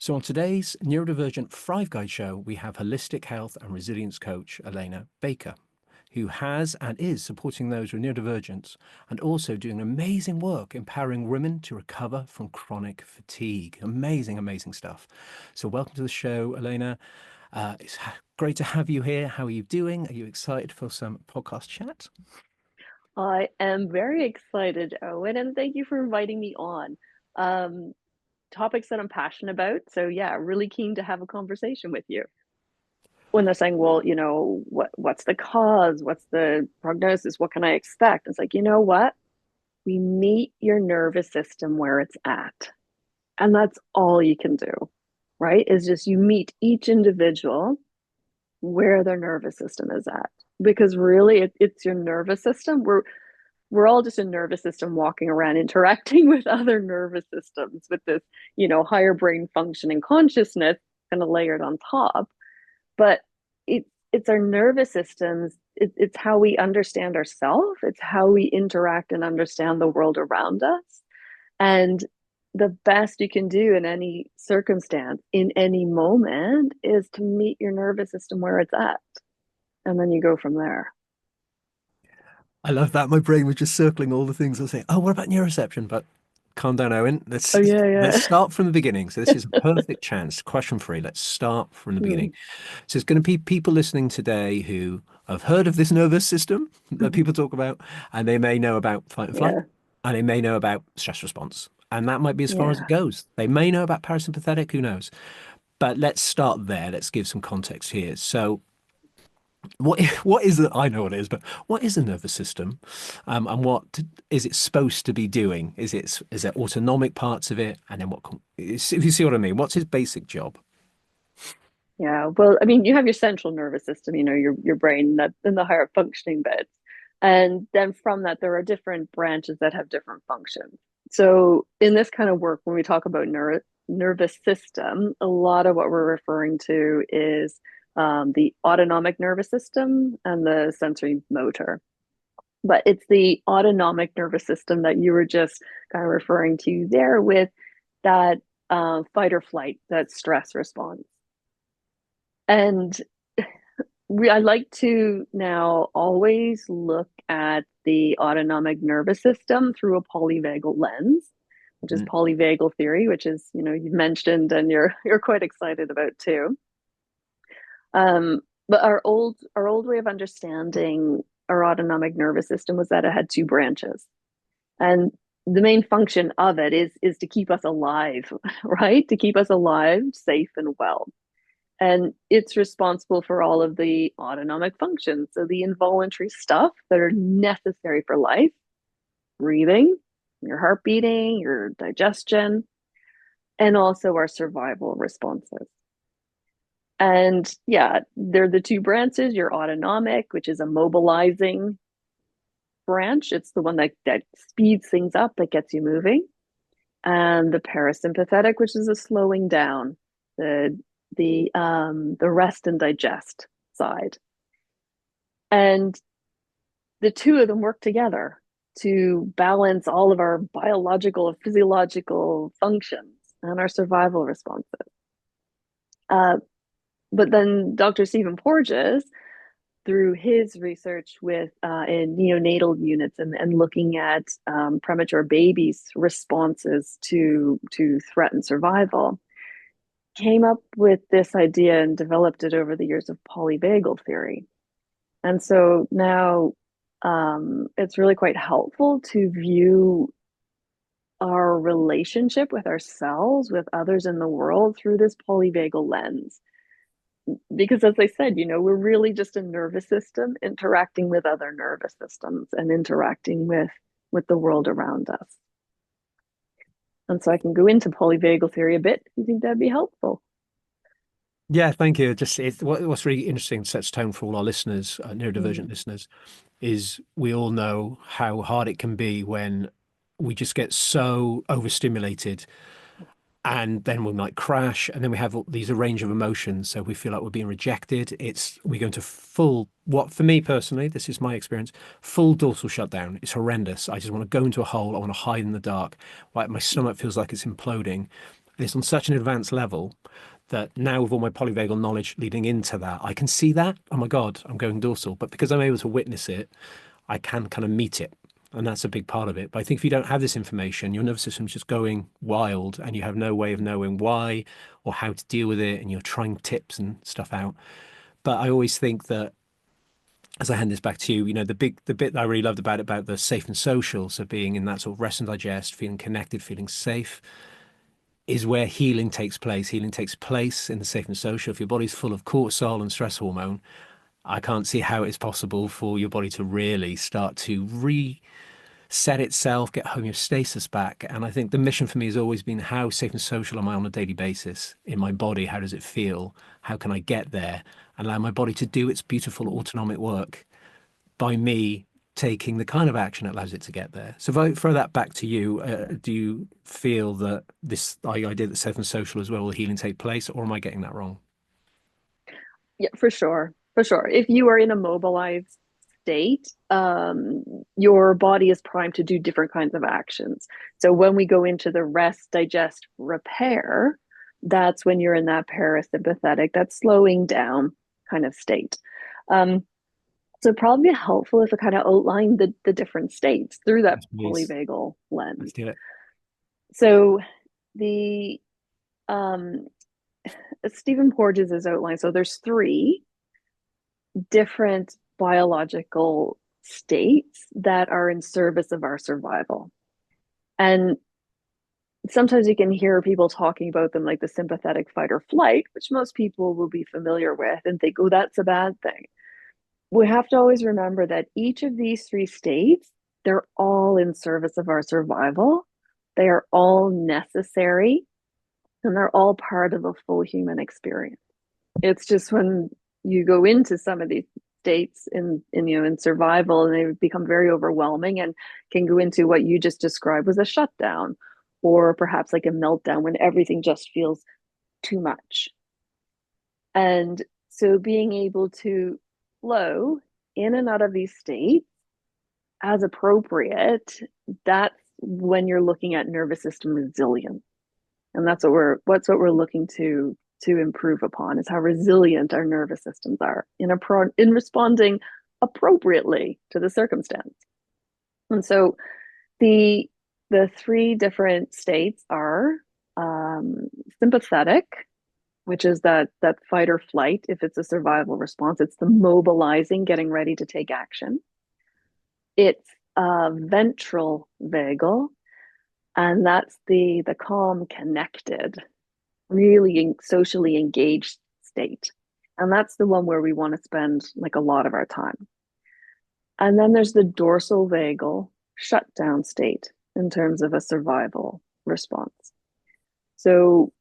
So on today's Neurodivergent Thrive Guide show, we have holistic health and resilience coach Olena Baker, who has and is supporting those with neurodivergence and also doing amazing work empowering women to recover from chronic fatigue. Amazing, amazing stuff. So welcome to the show, Olena. It's great to have you here. How are you doing? Are you excited for some podcast chat? I am very excited, Owen, and thank you for inviting me on. Um, Topics that I'm passionate about. So yeah, really keen to have a conversation with you. When they're saying, well, what's the cause? What's the prognosis? What can I expect? It's like, you know what? We meet your nervous system where it's at. And that's all you can do, right? Is just you meet each individual where their nervous system is at. Because really it's your nervous system. We're all just a nervous system walking around interacting with other nervous systems with this, higher brain function and consciousness kind of layered on top. But it's our nervous systems. It's how we understand ourselves. It's how we interact and understand the world around us. And the best you can do in any circumstance, in any moment, is to meet your nervous system where it's at. And then you go from there. I love that. My brain was just circling all the things. I was saying, oh, what about neuroception? But calm down, Owen. Let's Oh, yeah, let's yeah. start from the beginning. So this is a perfect chance. Question free. Let's start from the beginning. Mm. So it's going to be people listening today who have heard of this nervous system that people talk about, and they may know about fight and flight, Yeah, and they may know about stress response. And that might be as far as it yeah. goes. They may know about parasympathetic, who knows? But let's start there. Let's give some context here. So what is it? I know what it is, but what is the nervous system, and what is it supposed to be doing? Is there autonomic parts of it, and then if you see what I mean? What's his basic job? Yeah, well, I mean, you have your central nervous system, your brain that's in the higher functioning bits. And then from that, there are different branches that have different functions. So in this kind of work, when we talk about nervous system, a lot of what we're referring to is the autonomic nervous system and the sensory motor. But it's the autonomic nervous system that you were just kind of referring to there with that fight or flight, that stress response. And I like to now always look at the autonomic nervous system through a polyvagal lens, which is Mm. polyvagal theory, which is, you've mentioned and you're quite excited about too. But our old way of understanding our autonomic nervous system was that it had two branches. And the main function of it is to keep us alive, right? To keep us alive, safe and well. And it's responsible for all of the autonomic functions. So the involuntary stuff that are necessary for life, breathing, your heart beating, your digestion, and also our survival responses. And yeah, they're the two branches, your autonomic, which is a mobilizing branch. It's the one that speeds things up, that gets you moving. And the parasympathetic, which is a slowing down, the rest and digest side. And the two of them work together to balance all of our biological and physiological functions and our survival responses. Uh, but then Dr. Stephen Porges, through his research with in neonatal units and looking at premature babies' responses to threat and survival, came up with this idea and developed it over the years of polyvagal theory. And so now it's really quite helpful to view our relationship with ourselves, with others in the world through this polyvagal lens. Because as I said, we're really just a nervous system interacting with other nervous systems and interacting with the world around us. And so I can go into polyvagal theory a bit if you think that'd be helpful. Yeah, thank you. What's really interesting, sets tone for all our listeners, neurodivergent Mm. listeners, is we all know how hard it can be when we just get so overstimulated, and then we might crash, and then we have all these a range of emotions. So we feel like we're being rejected. We go into full, what for me personally, this is my experience, full dorsal shutdown. It's horrendous. I just want to go into a hole. I want to hide in the dark. Like my stomach feels like it's imploding. And it's on such an advanced level that now with all my polyvagal knowledge leading into that, I can see that. Oh my God, I'm going dorsal. But because I'm able to witness it, I can kind of meet it. And that's a big part of it. But I think if you don't have this information, your nervous system's just going wild and you have no way of knowing why or how to deal with it. And you're trying tips and stuff out. But I always think that as I hand this back to you, the bit that I really loved about the safe and social, so being in that sort of rest and digest, feeling connected, feeling safe, is where healing takes place. Healing takes place in the safe and social. If your body's full of cortisol and stress hormone, I can't see how it's possible for your body to really start to reset itself, get homeostasis back. And I think the mission for me has always been, how safe and social am I on a daily basis in my body? How does it feel? How can I get there and allow my body to do its beautiful autonomic work by me taking the kind of action that allows it to get there. So if I throw that back to you, do you feel that this idea that safe and social as well will healing take place, or am I getting that wrong? Yeah, for sure. For sure. If you are in a mobilized state, your body is primed to do different kinds of actions. So when we go into the rest, digest, repair, that's when you're in that parasympathetic, that slowing down kind of state. Um, so it'd probably be helpful if I kind of outline the different states through that Yes, please. polyvagal Let's lens. do it. So the um, Stephen Porges is outlined. So there's three different biological states that are in service of our survival. And sometimes you can hear people talking about them like the sympathetic fight or flight, which most people will be familiar with and think, oh, that's a bad thing. We have to always remember that each of these three states, they're all in service of our survival. They are all necessary and they're all part of a full human experience. It's just when you go into some of these states in survival and they become very overwhelming and can go into what you just described was a shutdown or perhaps like a meltdown when everything just feels too much. And so being able to flow in and out of these states as appropriate, that's when you're looking at nervous system resilience. And that's what we're looking to improve upon, is how resilient our nervous systems are in responding appropriately to the circumstance. And so the the three different states are sympathetic, which is that fight or flight. If it's a survival response, it's the mobilizing, getting ready to take action. It's ventral vagal, and that's the calm, connected, really socially engaged state. And that's the one where we want to spend like a lot of our time. And then there's the dorsal vagal shutdown state in terms of a survival response. So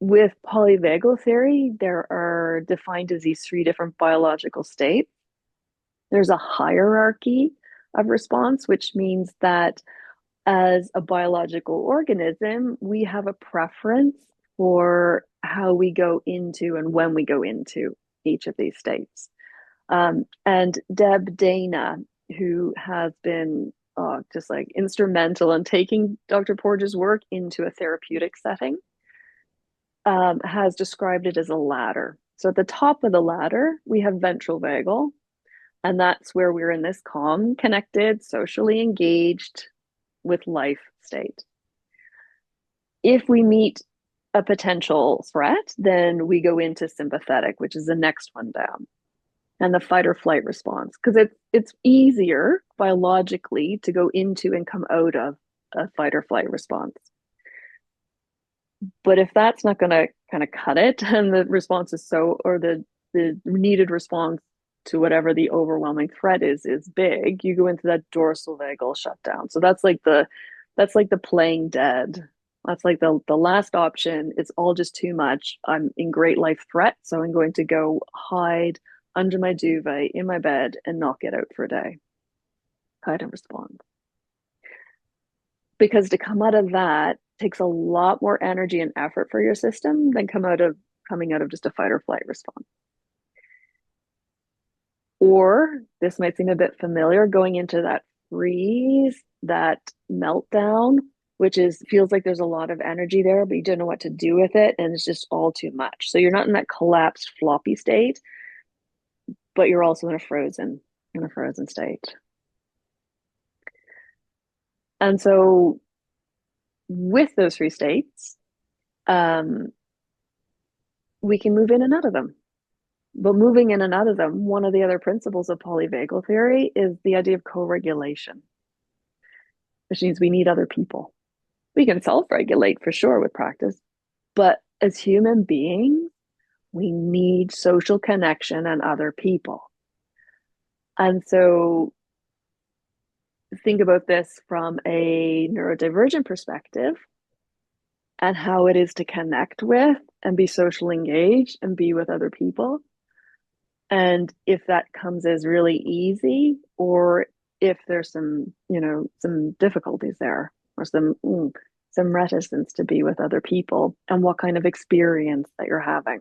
with polyvagal theory, there are defined as these three different biological states. There's a hierarchy of response, which means that as a biological organism, we have a preference for how we go into and when we go into each of these states. And Deb Dana, who has been just like instrumental in taking Dr. Porges' work into a therapeutic setting, has described it as a ladder. So at the top of the ladder, we have ventral vagal, and that's where we're in this calm, connected, socially engaged with life state. If we meet a potential threat, then we go into sympathetic, which is the next one down, and the fight or flight response, because it's easier biologically to go into and come out of a fight or flight response. But if that's not going to kind of cut it, and the response is or the needed response to whatever the overwhelming threat is big, you go into that dorsal vagal shutdown. So that's like the playing dead. That's like the last option. It's all just too much. I'm in great life threat, so I'm going to go hide under my duvet in my bed and not get out for a day kind of respond. Because to come out of that takes a lot more energy and effort for your system than coming out of just a fight or flight response. Or this might seem a bit familiar, going into that freeze, that meltdown, which is feels like there's a lot of energy there, but you don't know what to do with it, and it's just all too much. So you're not in that collapsed floppy state, but you're also in a frozen state. And so with those three states, um, we can move in and out of them. But moving in and out of them, one of the other principles of polyvagal theory is the idea of co-regulation, which means we need other people. We can self-regulate for sure with practice, but as human beings, we need social connection and other people. And so think about this from a neurodivergent perspective and how it is to connect with and be socially engaged and be with other people. And if that comes as really easy, or if there's some difficulties there, or some reticence to be with other people, and what kind of experience that you're having.